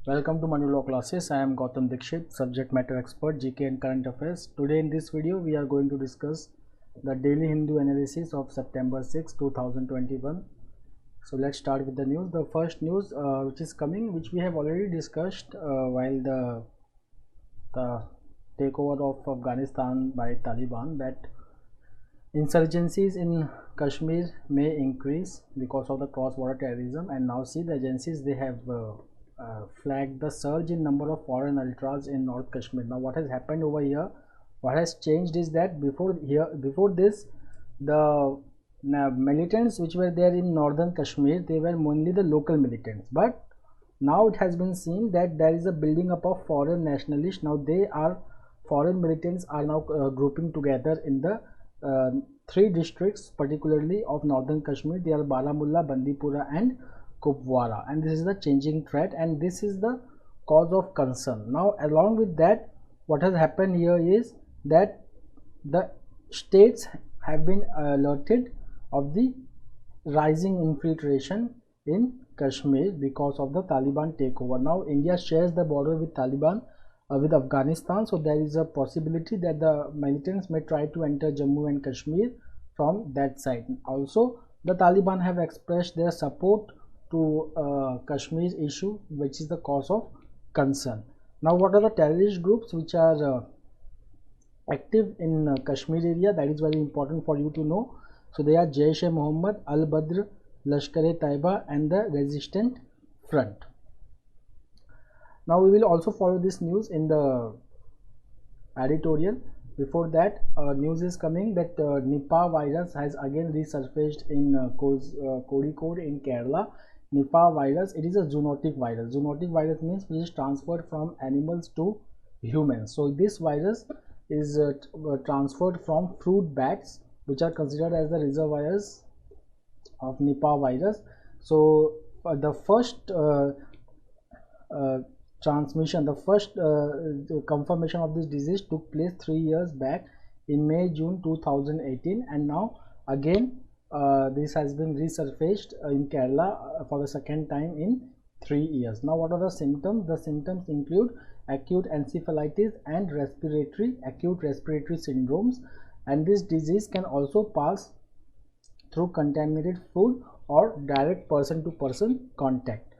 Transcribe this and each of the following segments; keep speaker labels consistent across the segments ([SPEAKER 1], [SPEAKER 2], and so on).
[SPEAKER 1] Welcome to Manu Law Classes. I am Gautam Dixit, subject matter expert, GK and current affairs. Today in this video, we are going to discuss the Daily Hindu analysis of September 6, 2021. So let's start with the news. The first news which is coming, which we have already discussed while the takeover of Afghanistan by Taliban, that insurgencies in Kashmir may increase because of the cross-border terrorism. And now see, the agencies, they have flagged the surge in number of foreign ultras in North Kashmir. Now what has happened over here, what has changed is that before this, the militants which were there in northern Kashmir, they were mainly the local militants, but now it has been seen that there is a building up of foreign nationalists. Now foreign militants are now grouping together in the three districts particularly of northern Kashmir. They are Baramulla, Bandipora and Kupwara, and this is the changing threat, and this is the cause of concern. Now along with that, what has happened here is that the states have been alerted of the rising infiltration in Kashmir because of the Taliban takeover. Now India shares the border with Taliban with Afghanistan, so there is a possibility that the militants may try to enter Jammu and Kashmir from that side. Also, the Taliban have expressed their support to Kashmir issue, which is the cause of concern. Now what are the terrorist groups which are active in Kashmir area? That is very important for you to know. So they are Jaish-e-Mohammed, Al-Badr, Lashkar-e-Taiba and the Resistant Front. Now we will also follow this news in the editorial. Before that, news is coming that Nipah virus has again resurfaced in Kozhikode in Kerala. Nipah virus, it is a zoonotic virus. Zoonotic virus means which is transferred from animals to humans. So this virus is transferred from fruit bats, which are considered as the reservoirs of Nipah virus. So the first transmission, the first confirmation of this disease took place 3 years back in May-June 2018, and now again this has been resurfaced in Kerala for the second time in 3 years. Now what are the symptoms? The symptoms include acute encephalitis and acute respiratory syndromes, and this disease can also pass through contaminated food or direct person-to-person contact.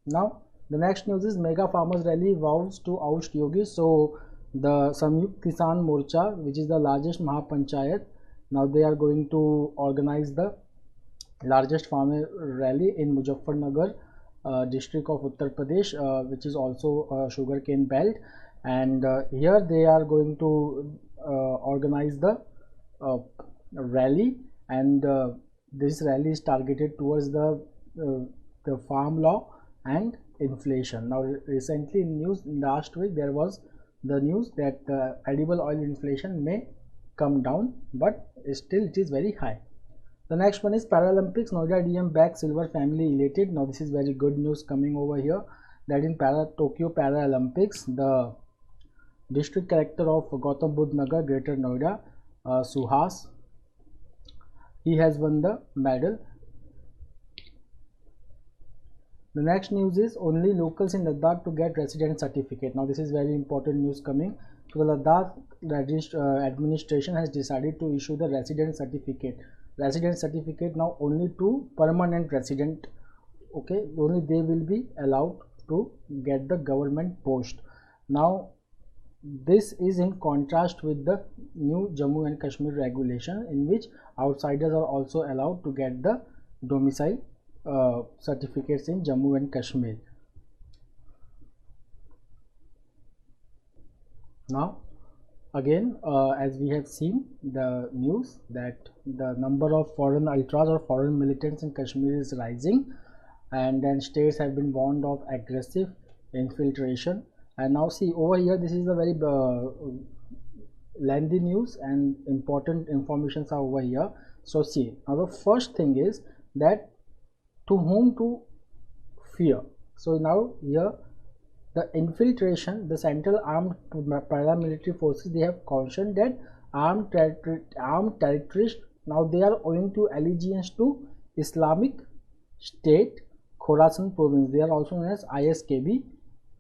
[SPEAKER 1] Now the next news is Mega Farmers Rally vows to oust Yogi. So the Samyukt Kisan Morcha, which is the largest Mahapanchayat, now they are going to organize the largest farmer rally in Muzaffarnagar district of Uttar Pradesh, which is also a sugarcane belt, and here they are going to organize the rally, and this rally is targeted towards the farm law and inflation. Now recently in news last week there was the news that edible oil inflation may come down, but still it is very high. The next one is Paralympics. Noida DM back silver, family elated. Now this is very good news coming over here, that in Tokyo Paralympics, the district collector of Gautam Budh Nagar, Greater Noida, Suhas, he has won the medal. The next news is only locals in Ladakh to get resident certificate. Now this is very important news coming. So the Ladakh administration has decided to issue the resident certificate. Resident certificate now only to permanent resident. Okay, only they will be allowed to get the government post. Now this is in contrast with the new Jammu and Kashmir regulation, in which outsiders are also allowed to get the domicile certificates in Jammu and Kashmir. Now again, as we have seen the news that the number of foreign ultras or foreign militants in Kashmir is rising, and then states have been warned of aggressive infiltration. And now see over here, this is a very lengthy news and important informations are over here. So see, now the first thing is that to whom to fear. So now here the infiltration, the Central Armed Paramilitary Forces, they have cautioned that armed terrorists, now they are owing to allegiance to Islamic State, Khorasan province, they are also known as ISKB,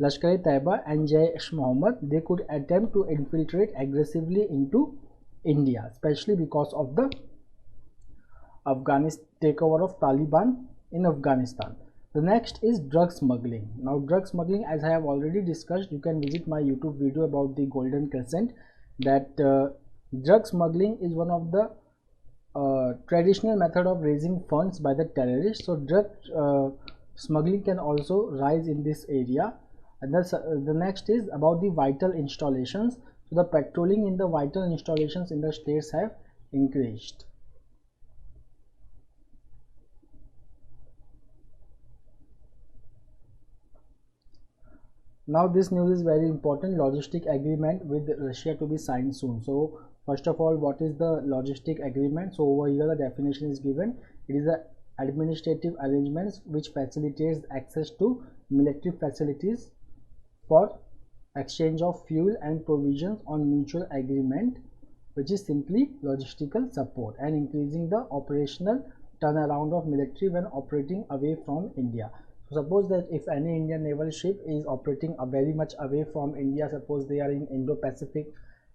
[SPEAKER 1] Lashkar-e-Taiba and Jaish-e-Mohammed, they could attempt to infiltrate aggressively into India, especially because of the Afghanistan takeover of Taliban in Afghanistan. The next is drug smuggling. Now drug smuggling, as I have already discussed, you can visit my YouTube video about the Golden Crescent, that drug smuggling is one of the traditional method of raising funds by the terrorists. So drug smuggling can also rise in this area. And the next is about the vital installations. So the patrolling in the vital installations in the states have increased. Now this news is very important. Logistic agreement with Russia to be signed soon. So first of all, what is the logistic agreement? So over here the definition is given. It is a administrative arrangements which facilitates access to military facilities for exchange of fuel and provisions on mutual agreement, which is simply logistical support, and increasing the operational turnaround of military when operating away from India. So suppose that if any Indian naval ship is operating very much away from India, suppose they are in Indo-Pacific,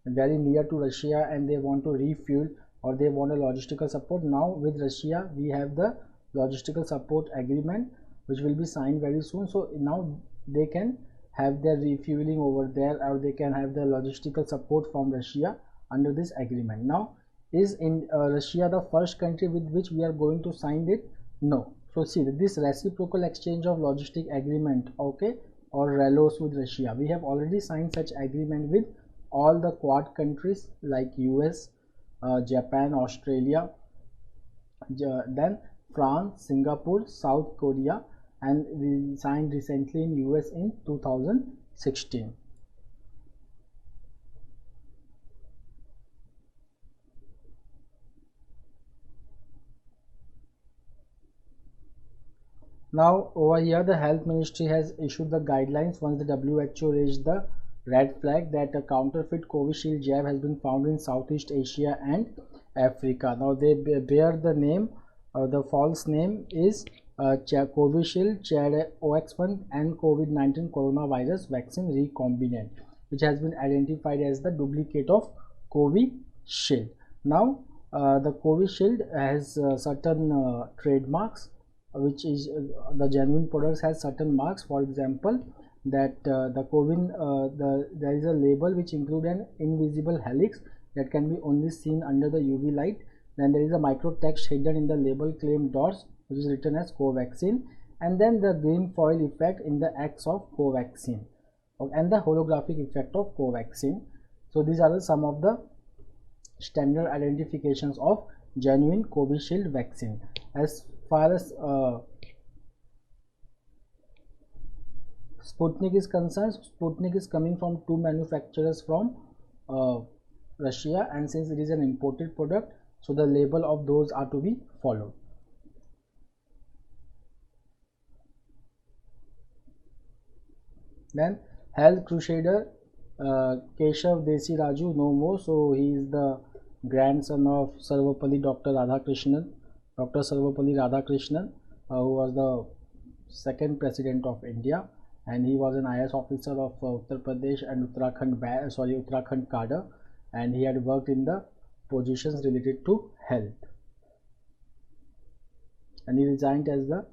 [SPEAKER 1] very near to Russia, and they want to refuel or they want a logistical support, now with Russia we have the logistical support agreement which will be signed very soon. So now they can have their refueling over there, or they can have the logistical support from Russia under this agreement. Now is in Russia the first country with which we are going to sign it? No. So see, this reciprocal exchange of logistic agreement, okay, or RELOS with Russia, we have already signed such agreement with all the Quad countries like US, Japan, Australia, then France, Singapore, South Korea, and we signed recently in US in 2016. Now over here the health ministry has issued the guidelines once the WHO raised the red flag that a counterfeit Covishield jab has been found in Southeast Asia and Africa. Now they bear the name, the false name is Covishield OX1 and COVID-19 coronavirus vaccine recombinant, which has been identified as the duplicate of Covishield. Now the Covishield has certain trademarks, which is the genuine products has certain marks. For example, that the COVID, there is a label which include an invisible helix that can be only seen under the UV light. Then there is a micro text hidden in the label claim dots, which is written as Covaxin, and then the green foil effect in the X of Covaxin, and the holographic effect of Covaxin. So these are some of the standard identifications of genuine Covishield vaccine. As far as Sputnik is concerned, Sputnik is coming from two manufacturers from Russia, and since it is an imported product, so the label of those are to be followed. Then Health Crusader Keshav Desi Raju, no more. So he is the grandson of Sarvapalli Dr. Radhakrishnan, who was the second president of India, and he was an IS officer of Uttar Pradesh and Uttarakhand cadre, and he had worked in the positions related to health, and he resigned as the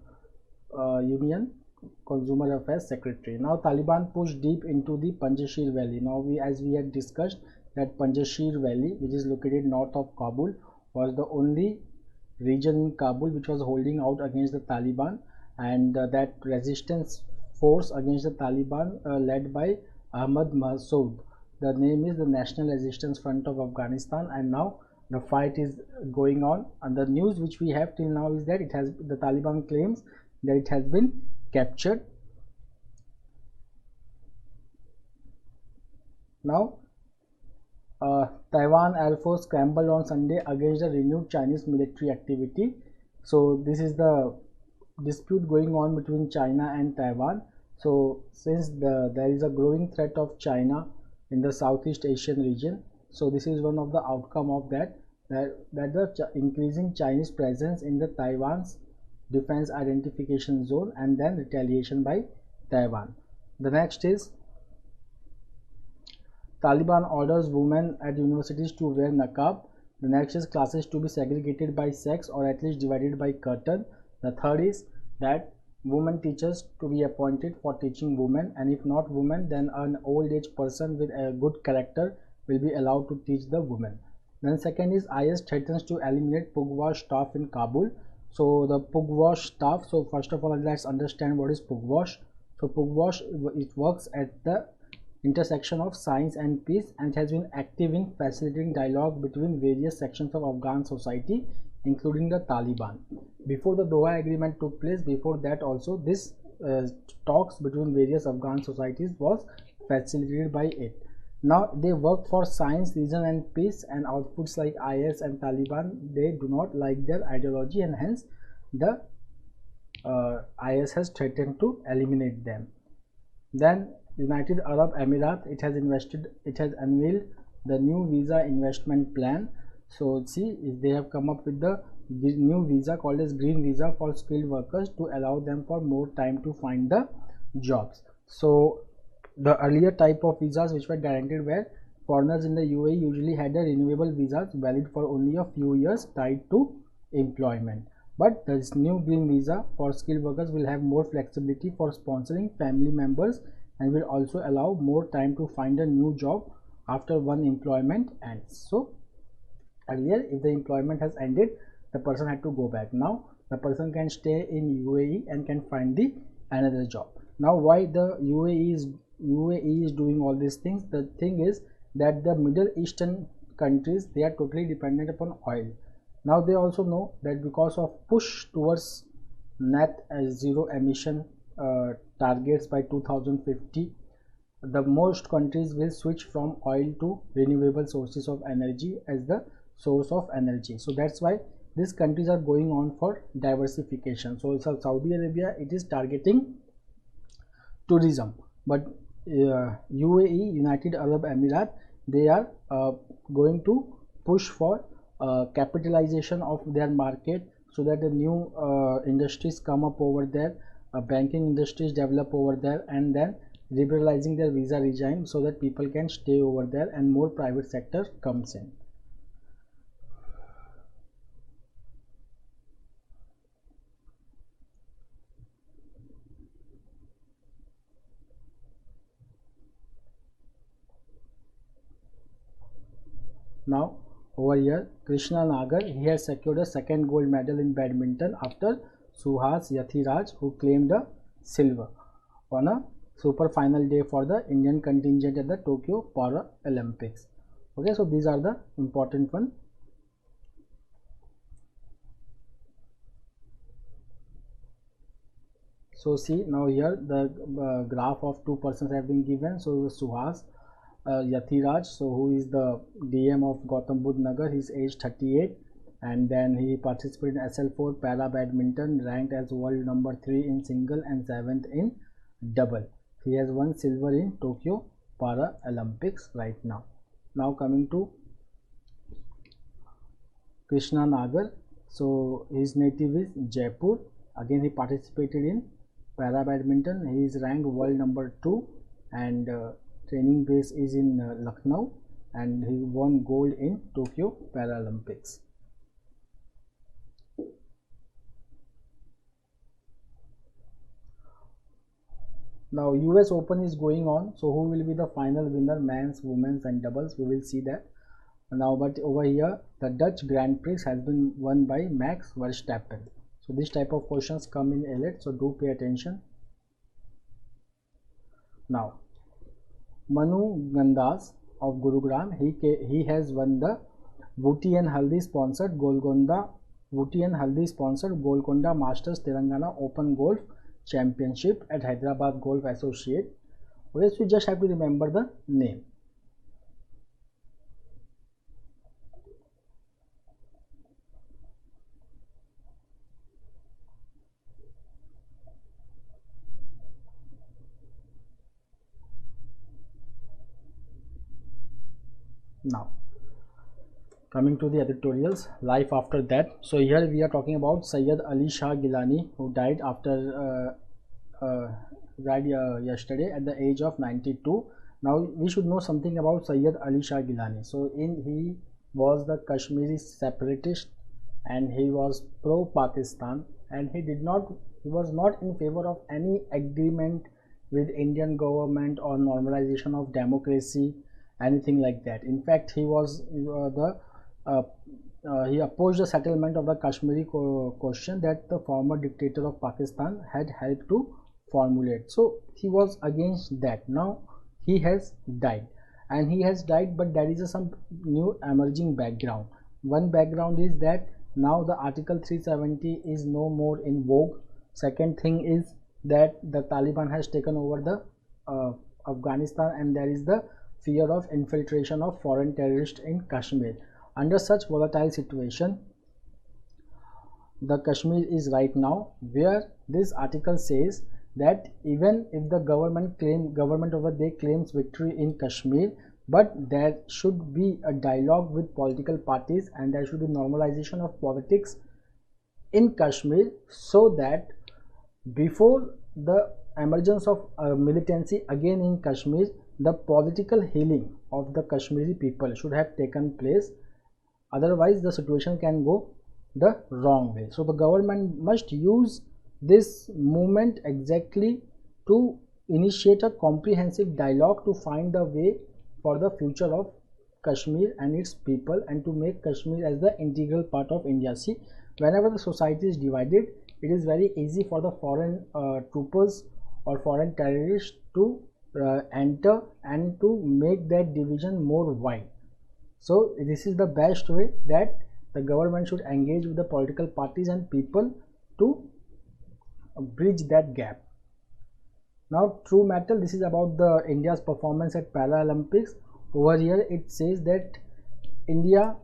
[SPEAKER 1] Union Consumer Affairs Secretary. Now Taliban pushed deep into the Panjshir Valley. Now as we had discussed, that Panjshir Valley, which is located north of Kabul, was the only region in Kabul which was holding out against the Taliban, and that resistance force against the Taliban led by Ahmad Massoud. The name is the National Resistance Front of Afghanistan, and now the fight is going on, and the news which we have till now is that the Taliban claims that it has been captured. Now Taiwan Air Force scrambled on Sunday against the renewed Chinese military activity. So this is the dispute going on between China and Taiwan. So since there is a growing threat of China in the Southeast Asian region, so this is one of the outcome of that the increasing Chinese presence in the Taiwan's defense identification zone, and then retaliation by Taiwan. The next is Taliban orders women at universities to wear niqab. The next is classes to be segregated by sex or at least divided by curtain. The third is that women teachers to be appointed for teaching women, and if not women, then an old age person with a good character will be allowed to teach the women. Then second is IS threatens to eliminate Pugwash staff in Kabul. So the Pugwash staff, so first of all let's understand what is Pugwash. So Pugwash, it works at the intersection of science and peace, and it has been active in facilitating dialogue between various sections of Afghan society, including the Taliban. Before the Doha agreement took place, before that also this talks between various Afghan societies was facilitated by it. Now they work for science, reason and peace, and outputs like IS and Taliban, they do not like their ideology, and hence the IS has threatened to eliminate them. Then United Arab Emirates, it has unveiled the new visa investment plan. So see, they have come up with the new visa called as green visa for skilled workers to allow them for more time to find the jobs. So the earlier type of visas which were guaranteed where foreigners in the UAE usually had a renewable visas valid for only a few years tied to employment. But this new green visa for skilled workers will have more flexibility for sponsoring family members and will also allow more time to find a new job after one employment ends. So earlier, if the employment has ended, the person had to go back. Now the person can stay in UAE and can find the another job. Now why the UAE is doing all these things? The thing is that the Middle Eastern countries, they are totally dependent upon oil. Now they also know that because of push towards net zero emission targets by 2050, the most countries will switch from oil to renewable sources of energy as the source of energy. So that's why these countries are going on for diversification. So Saudi Arabia, it is targeting tourism, but UAE, United Arab Emirates, they are going to push for capitalization of their market, so that the new industries come up over there, banking industries develop over there, and then liberalizing their visa regime so that people can stay over there and more private sector comes in. Now over here, Krishna Nagar, he has secured a second gold medal in badminton after Suhas Yathiraj, who claimed a silver on a super final day for the Indian contingent at the Tokyo Paralympics. Okay, so these are the important one. So see, now here the graph of two persons have been given. So Suhas Yathiraj, so who is the DM of Gautam Budh Nagar, his age 38, and then he participated in SL4 para badminton, ranked as world number 3 in single and 7th in double. He has won silver in Tokyo Paralympics right now. Now coming to Krishna Nagar, so his native is Jaipur. Again he participated in para badminton. He is ranked world number 2 and training base is in Lucknow, and he won gold in Tokyo Paralympics. Now US Open is going on, so who will be the final winner, men's, women's and doubles, we will see that now. But over here the Dutch Grand Prix has been won by Max Verstappen. So this type of questions come in AILET, so do pay attention. Now Manu Gandas of Gurugram, he has won the Vuti and Haldi sponsored Golconda Masters Telangana Open Golf Championship at Hyderabad Golf Associate. Okay, so you just have to remember the name. Now Coming to the editorials, life after that. So here we are talking about Sayyid Ali Shah Gilani, who died yesterday at the age of 92. Now we should know something about Sayyid Ali Shah Gilani. So he was the Kashmiri separatist, and he was pro-Pakistan, and he was not in favor of any agreement with Indian government or normalization of democracy, anything like that. In fact, he opposed the settlement of the Kashmiri question that the former dictator of Pakistan had helped to formulate. So he was against that. Now he has died, but there is some new emerging background. One background is that now the Article 370 is no more in vogue. Second thing is that the Taliban has taken over the Afghanistan, and there is the fear of infiltration of foreign terrorists in Kashmir. Under such volatile situation, the Kashmir is right now, where this article says that even if the government over there claims victory in Kashmir, but there should be a dialogue with political parties, and there should be normalization of politics in Kashmir, so that before the emergence of militancy again in Kashmir, the political healing of the Kashmiri people should have taken place. Otherwise the situation can go the wrong way. So the government must use this movement exactly to initiate a comprehensive dialogue to find the way for the future of Kashmir and its people, and to make Kashmir as the integral part of India. See, whenever the society is divided, it is very easy for the foreign troopers or foreign terrorists to enter and to make that division more wide. So this is the best way that the government should engage with the political parties and people to bridge that gap. Now, true metal, this is about the India's performance at Paralympics. Over here it says that India,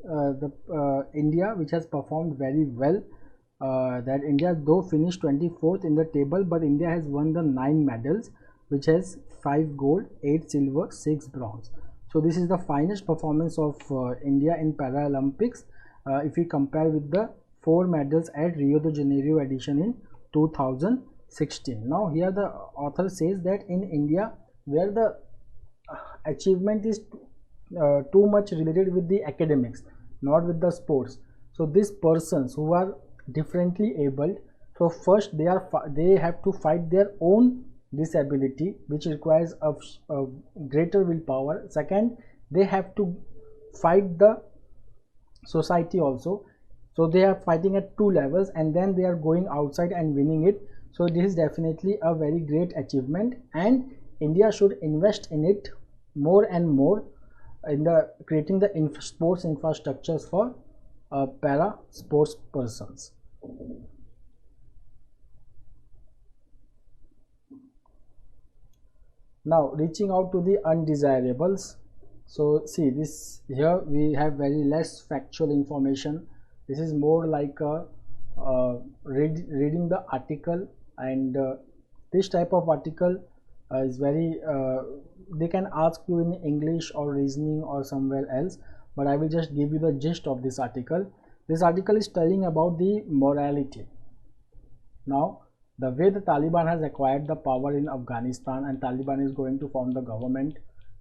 [SPEAKER 1] which has performed very well, that India though finished 24th in the table, but India has won the 9 medals, which has 5 gold, 8 silver, 6 bronze. So this is the finest performance of India in Paralympics if we compare with the 4 medals at Rio de Janeiro edition in 2016. Now here the author says that in India, where the achievement is too much related with the academics, not with the sports, so these persons who are differently abled, so first they have to fight their own disability, which requires a greater willpower. Second, they have to fight the society also, so they are fighting at 2 levels, and then they are going outside and winning it. So this is definitely a very great achievement, and India should invest in it more and more in the creating the sports infrastructures for para sports persons. Now reaching out to the undesirables. So see, this here we have very less factual information. This is more like reading the article, and this type of article is very they can ask you in English or reasoning or somewhere else, but I will just give you the gist of this article. This article is telling about the morality. Now the way the Taliban has acquired the power in Afghanistan, and Taliban is going to form the government.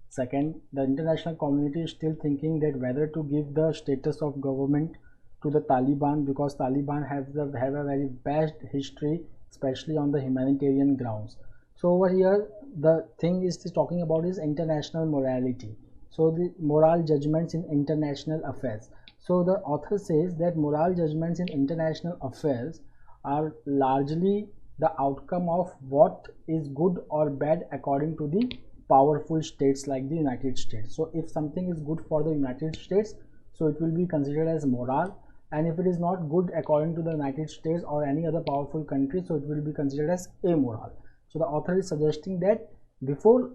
[SPEAKER 1] Second, the international community is still thinking that whether to give the status of government to the Taliban, because Taliban have a very bad history, especially on the humanitarian grounds. So over here the thing is talking about is international morality, so the moral judgments in international affairs. So the author says that moral judgments in international affairs are largely the outcome of what is good or bad according to the powerful states like the United States. So if something is good for the United States, so it will be considered as moral, and if it is not good according to the United States or any other powerful country, so it will be considered as amoral. So the author is suggesting that before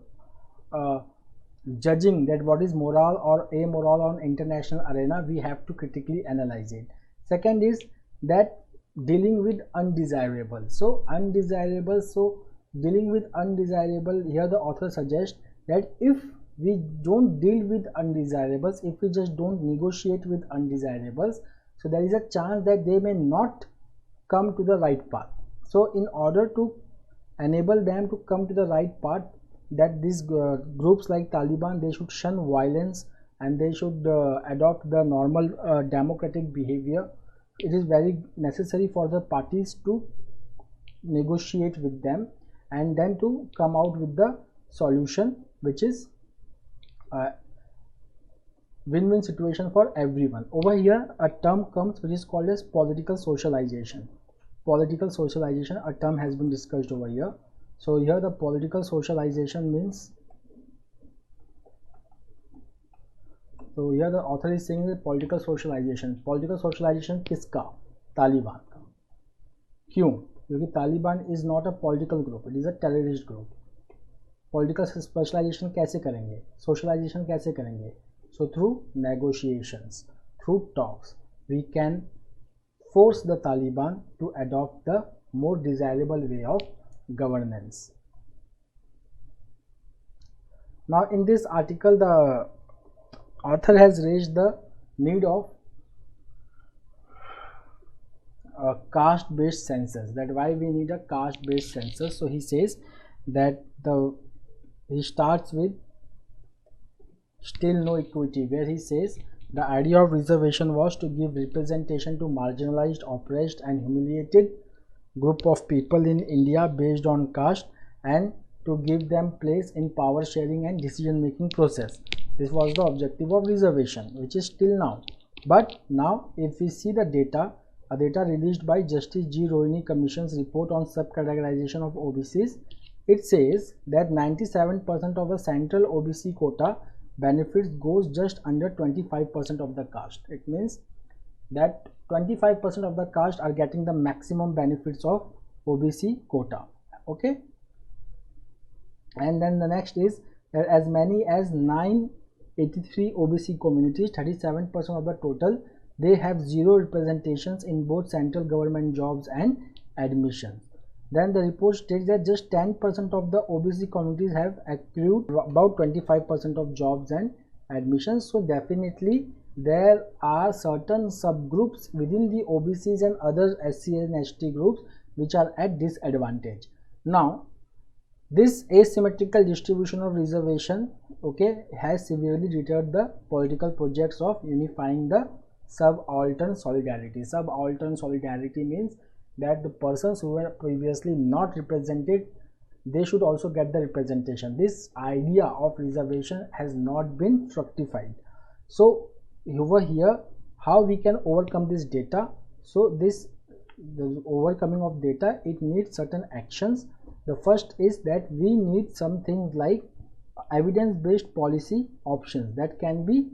[SPEAKER 1] judging that what is moral or amoral on international arena, we have to critically analyze it. Second is that dealing with undesirable. So undesirable, so dealing with undesirable, here the author suggests that if we don't deal with undesirables, if we just don't negotiate with undesirables, so there is a chance that they may not come to the right path. So in order to enable them to come to the right path, that these groups like Taliban, they should shun violence and they should adopt the normal democratic behavior. It is very necessary for the parties to negotiate with them and then to come out with the solution which is win-win situation for everyone. Over here a term comes which is called as political socialization. Political socialization, a term has been discussed over here. So here the political socialization means, so here the author is saying that political socialization किसका? तालिबान का. क्यों? क्योंकि Taliban is not a political group, it is a terrorist group. Political specialization कैसे करेंगे? Socialization कैसे करेंगे? So through negotiations, through talks, we can force the Taliban to adopt the more desirable way of governance. Now in this article the author has raised the need of a caste based census, that why we need a caste based census. So he says that he starts with still no equity, where he says the idea of reservation was to give representation to marginalized, oppressed and humiliated group of people in India based on caste and to give them place in power sharing and decision making process. This was the objective of reservation, which is still now. But now if we see the data, a data released by Justice G. Rohini Commission's report on subcategorization of OBCs, it says that 97% of the central OBC quota benefits goes just under 25% of the caste. It means that 25% of the caste are getting the maximum benefits of OBC quota. Okay, and then the next is that as many as 983 OBC communities, 37% of the total, they have zero representations in both central government jobs and admissions. Then the report states that just 10% of the OBC communities have accrued about 25% of jobs and admissions. So definitely there are certain subgroups within the OBCs and other SC and ST groups which are at disadvantage. Now this asymmetrical distribution of reservation, okay, has severely deterred the political projects of unifying the subaltern solidarity. Subaltern solidarity means that the persons who were previously not represented, they should also get the representation. This idea of reservation has not been fructified. So over here, how we can overcome this data? So the overcoming of data, it needs certain actions. The first is that we need something like evidence-based policy options that can be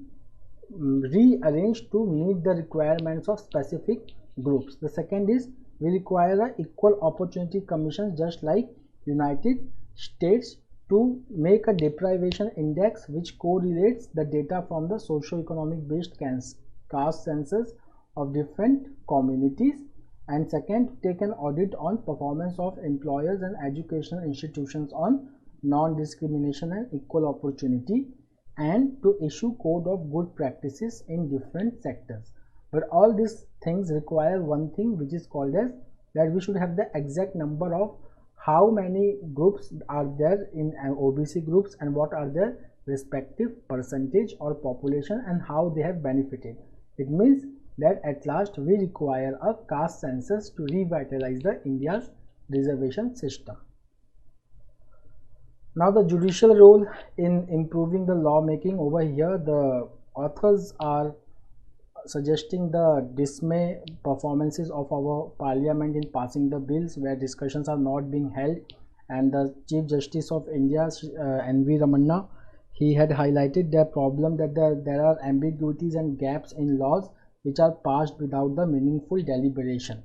[SPEAKER 1] rearranged to meet the requirements of specific groups. The second is we require an equal opportunity commission just like United States to make a deprivation index which correlates the data from the socio-economic based caste census of different communities. And second, take an audit on performance of employers and educational institutions on non-discrimination and equal opportunity, and to issue code of good practices in different sectors. But all these things require one thing which is called as that we should have the exact number of how many groups are there in OBC groups and what are their respective percentage or population and how they have benefited. It means that at last we require a caste census to revitalize the India's reservation system. Now the judicial role in improving the lawmaking. Over here the authors are suggesting the dismay performances of our parliament in passing the bills where discussions are not being held, and the Chief Justice of India N.V. Ramanna, he had highlighted the problem that there are ambiguities and gaps in laws which are passed without the meaningful deliberation,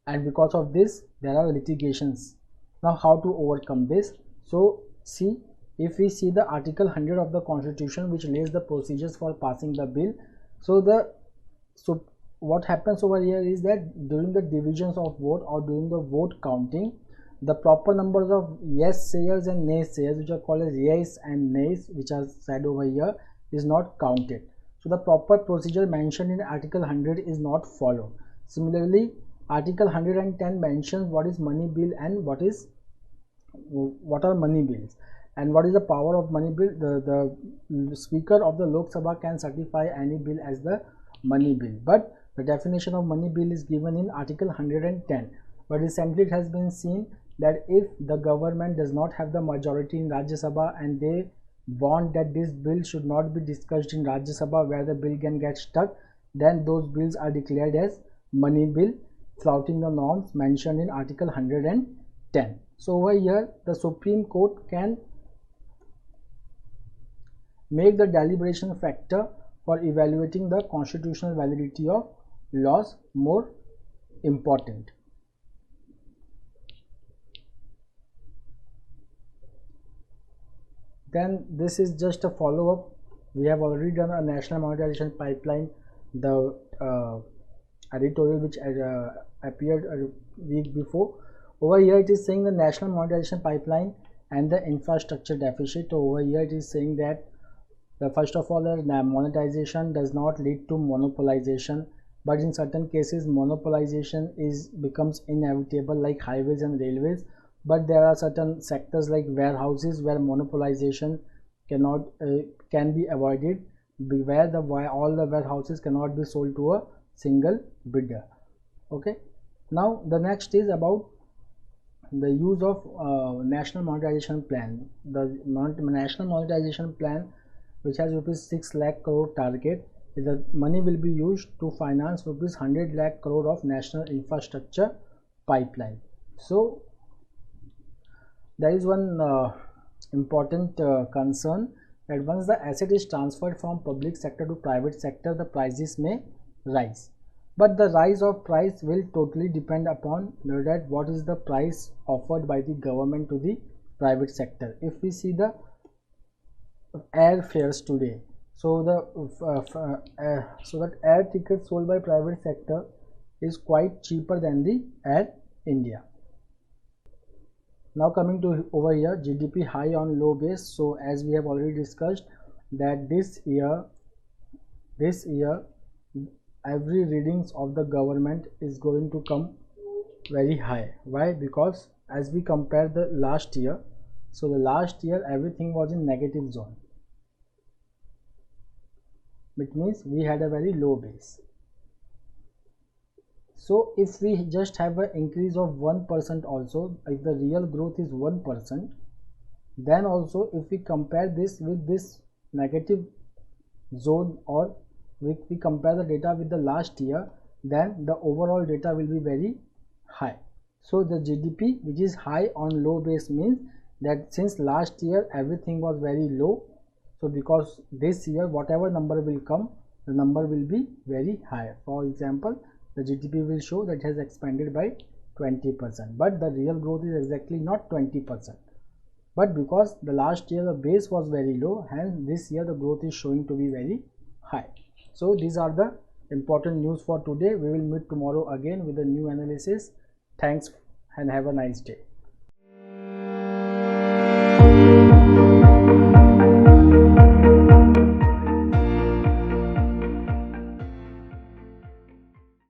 [SPEAKER 1] and because of this there are litigations. Now how to overcome this? So see, if we see the article 100 of the constitution which lays the procedures for passing the bill, so what happens over here is that during the divisions of vote or during the vote counting, the proper numbers of yes sayers and naysayers, which are called as yes and nays, which are said over here, is not counted. So the proper procedure mentioned in Article 100 is not followed. Similarly, Article 110 mentions what is money bill and what are money bills and what is the power of money bill. The Speaker of the Lok Sabha can certify any bill as the money bill, but the definition of money bill is given in Article 110. But recently it has been seen that if the government does not have the majority in Rajya Sabha and they want that this bill should not be discussed in Rajya Sabha where the bill can get stuck, then those bills are declared as money bill, flouting the norms mentioned in Article 110. So over here the Supreme Court can make the deliberation factor for evaluating the constitutional validity of laws more important. Then this is just a follow-up. We have already done a national monetization pipeline, the editorial which appeared a week before. Over here it is saying the national monetization pipeline and the infrastructure deficit. Over here it is saying that first of all, the monetization does not lead to monopolization, but in certain cases monopolization becomes inevitable, like highways and railways. But there are certain sectors like warehouses where monopolization can be avoided, where all the warehouses cannot be sold to a single bidder. Okay, now the next is about the use of national monetization plan. The national monetization plan, which has rupees 6 lakh crore target, the money will be used to finance rupees 100 lakh crore of national infrastructure pipeline. So there is one important concern, that once the asset is transferred from public sector to private sector, the prices may rise. But the rise of price will totally depend upon that what is the price offered by the government to the private sector. If we see the air fares today, so that air tickets sold by private sector is quite cheaper than the Air India. Now coming to over here, GDP high on low base. So as we have already discussed that this year every readings of the government is going to come very high. Why? Because as we compare the last year, so the last year everything was in negative zone, which means we had a very low base. So if we just have an increase of 1% also, if the real growth is 1%, then also if we compare this with this negative zone, or if we compare the data with the last year, then the overall data will be very high. So the GDP which is high on low base means that since last year everything was very low, so because this year whatever number will come, the number will be very high. For example, the GDP will show that it has expanded by 20%, but the real growth is exactly not 20%. But because the last year the base was very low, hence this year the growth is showing to be very high. So these are the important news for today. We will meet tomorrow again with a new analysis. Thanks and have a nice day.